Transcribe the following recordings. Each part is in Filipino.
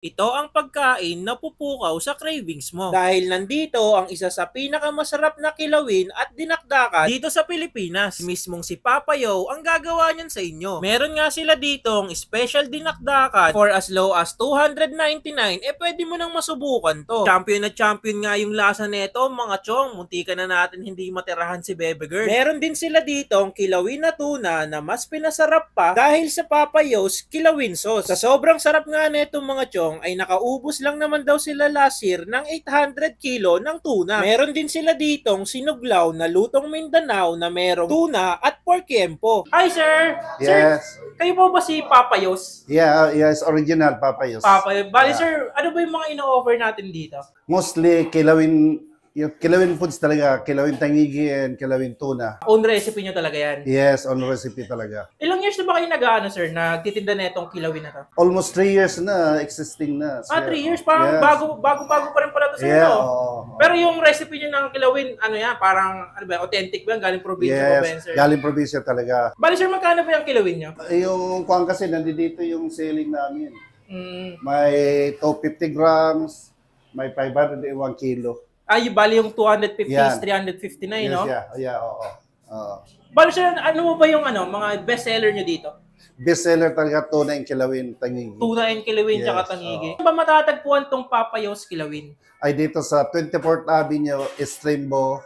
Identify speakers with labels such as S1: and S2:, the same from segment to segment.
S1: Ito ang pagkain na pupukaw sa cravings mo. Dahil nandito ang isa sa pinakamasarap na kilawin at dinakdakan dito sa Pilipinas. Mismong si Papa Yo ang gagawa niyan sa inyo. Meron nga sila ditong special dinakdakan for as low as 299. Pwede mo nang masubukan to. Champion na champion nga yung lasa nito mga chong. Munti ka na natin hindi matirahan si Bebe Girl. Meron din sila ditong kilawin na tuna na mas pinasarap pa dahil sa Papa Yo's kilawin sauce. Sa sobrang sarap nga nito mga chong ay nakaubos lang naman daw sila last year ng 800 kilo ng tuna. Meron din sila ditong sinuglaw na lutong Mindanao na merong tuna at pork yempo. Hi sir!
S2: Yes.
S1: Sir, kayo po ba si Papa Yo's?
S2: Yeah, yes, original Papayos.
S1: Papa Yo's. Bali
S2: Yeah.
S1: sir, ano ba yung mga ino-offer natin dito?
S2: Mostly kilawin, yung kilawin foods talaga, kilawin tangigi and kilawin tuna.
S1: Own recipe nyo talaga yan.
S2: Yes, on recipe talaga.
S1: Ilang years na ba kayo nag-ano sir, nagtitinda na itong kilawin na to?
S2: Almost 3 years na existing na.
S1: 3 years? Parang
S2: Yes.
S1: bago pa rin pala to sir,
S2: Yeah,
S1: no?
S2: oo.
S1: Pero yung recipe nyo ng kilawin, ano yan, parang, ano ba, authentic ba? Galing probinsya pa ba yan,
S2: Yes,
S1: sir?
S2: galing probinsya talaga.
S1: Bali sir, magkano ba yung kilawin nyo?
S2: Yung kuwan kasi, nandito yung selling namin.
S1: Mm.
S2: May 250 grams, may 501 kilo.
S1: Yung bali yung 250
S2: Yan.
S1: is 359,
S2: Yes,
S1: no?
S2: yeah, oo. Oo.
S1: Bali sir, ano mo ba yung mga best seller nyo dito?
S2: Best seller talaga tuna and kilawin tangigi.
S1: Tuna and kilawin
S2: Yes,
S1: tsaka tangigi. Ano ba matatagpuan tong Papa Yo's kilawin?
S2: Ay dito sa 24th Avenue, Estrembo,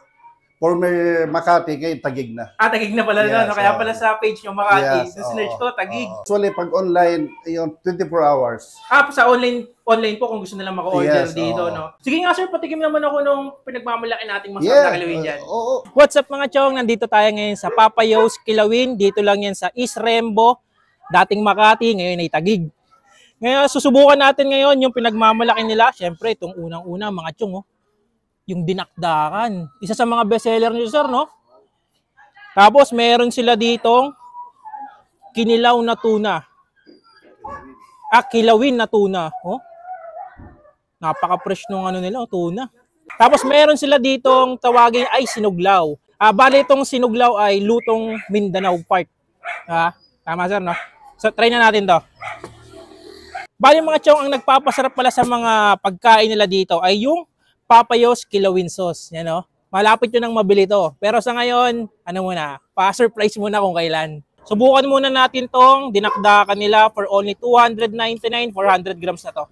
S2: former Makati, ngayon Taguig na.
S1: Tagig na pala
S2: Yes,
S1: no? Kaya
S2: oo.
S1: pala sa page nyo Makati.
S2: Yes,
S1: Yes, search
S2: oo,
S1: ko, Tagig.
S2: oo. Actually, pag online, yung 24 hours.
S1: Sa online po kung gusto nilang maka-order
S2: Yes,
S1: dito,
S2: oo.
S1: no? Sige nga sir, patikim naman ako nung pinagmamalaki nating masarap
S2: Yeah,
S1: na kilawin dyan.
S2: oo.
S1: What's up mga chong? Nandito tayo ngayon sa Papa Yo's Kilawin. Dito lang yan sa East Rembo. Dating Makati, ngayon ay Taguig. Ngayon, susubukan natin ngayon yung pinagmamalaki nila. Siyempre, itong unang-una mga chong, oh. Yung dinakdakan. Isa sa mga bestseller nyo sir, no? Tapos, meron sila ditong kinilaw na tuna. Kilawin na tuna. Oh. Napaka-fresh nung nila, tuna. Tapos meron sila ditong tawagin ay sinuglaw. Bali itong sinuglaw ay lutong Mindanao Park. Tama sir, no? So try na natin to. Bali mga chong, ang nagpapasarap pala sa mga pagkain nila dito ay yung Papa Yo's kilawin sauce. Yan, no? Malapit yun ang mabili to. Pero sa ngayon, pa-surprise muna kung kailan. Subukan muna natin tong dinakdakan nila for only 299, 400 grams na to.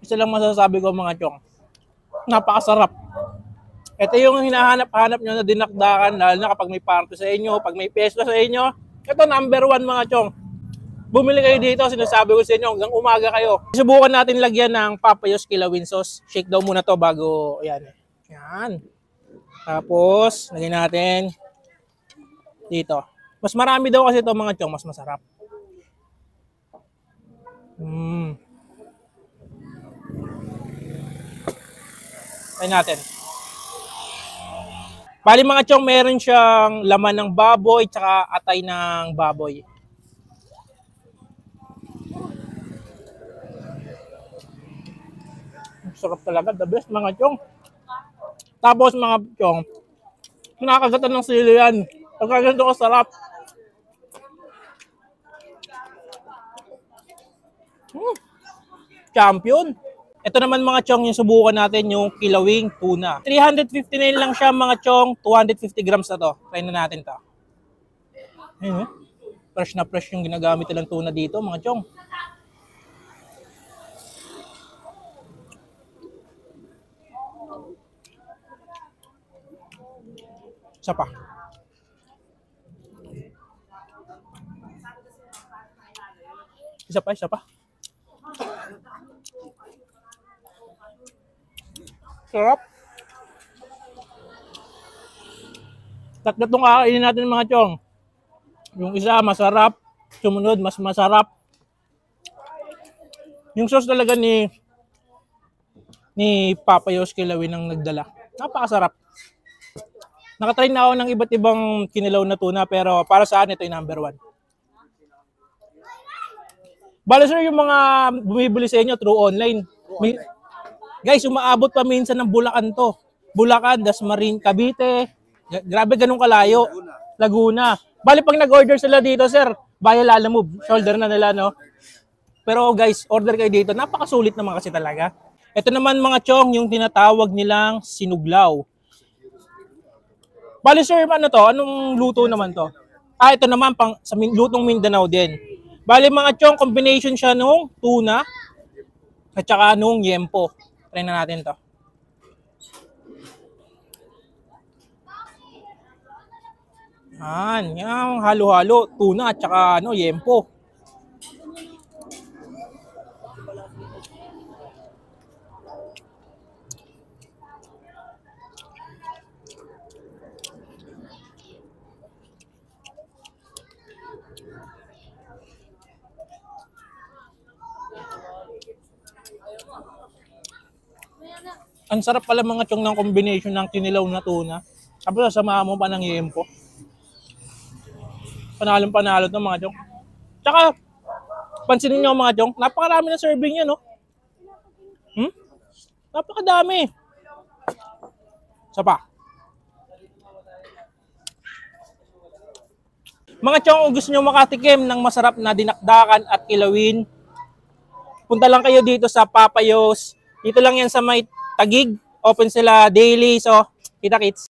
S1: Isa lang masasabi ko mga chong, napakasarap. Ito yung hinahanap-hanap nyo na dinakdakan, lalo na kapag may party sa inyo, pag may pesto sa inyo. Ito number 1 mga chong. Bumili kayo dito, sinasabi ko sa inyo, hanggang umaga kayo. Subukan natin lagyan ng Papa Yo's kilawin sauce. Shake daw muna to bago, yan. Tapos, lagyan natin dito. Mas marami daw kasi ito mga chong, mas masarap. Try natin. Bali mga chong, meron siyang laman ng baboy tsaka atay ng baboy. Sarap talaga, the best mga chong. Tapos mga chong, nakakagatan ng sili yan. Pagkaganto ko sarap. Champion. Ito naman mga chong, yung subukan natin yung kilawing tuna. 359 lang siya mga chong, 250 grams na to. Try na natin to. Ayun, fresh na fresh yung ginagamit nilang tuna dito mga chong. Isa pa. Isa pa. Sarap. Tatlo itong kakainin natin mga chong. Yung isa masarap, sumunod mas masarap. Yung sauce talaga ni Papa Yo's kilawin ang nagdala. Napakasarap. Nakatry na ako ng iba't ibang kinilaw na tuna pero para sa akin ito yung number 1.
S3: Bale sir, yung mga bumibili sa inyo through online. Guys, umaabot pa minsan ng Bulacan to. Bulacan, Dasmariñas, Cavite. Grabe ganun kalayo. Laguna. Bale pag nag-order sila dito sir, via Lalamove. Shoulder na nila, no? Pero guys, order kayo dito. Napakasulit naman kasi talaga. Ito naman mga chong, yung tinatawag nilang sinuglaw. Bale sir, ano to? Anong luto naman to? Ito naman pang sa lutong Mindanao din. Bale mga chong, combination siya nung tuna at saka nung yempo. Try na natin to. Yung halo-halo, tuna at saka yempo. Ang sarap pala mga chong ng combination ng kinilaw na tuna. Tapos sasamahan mo pa ng yempo. Panalong-panalo to mga chong. Tsaka, pansinin nyo mga chong, napakarami na serving yan, no? Napakadami. Isa pa. Mga chong, kung gusto nyo makatikim ng masarap na dinakdakan at kilawin, punta lang kayo dito sa Papayos. Dito lang yan sa may Tagig. Open sila daily. So, kita-kits.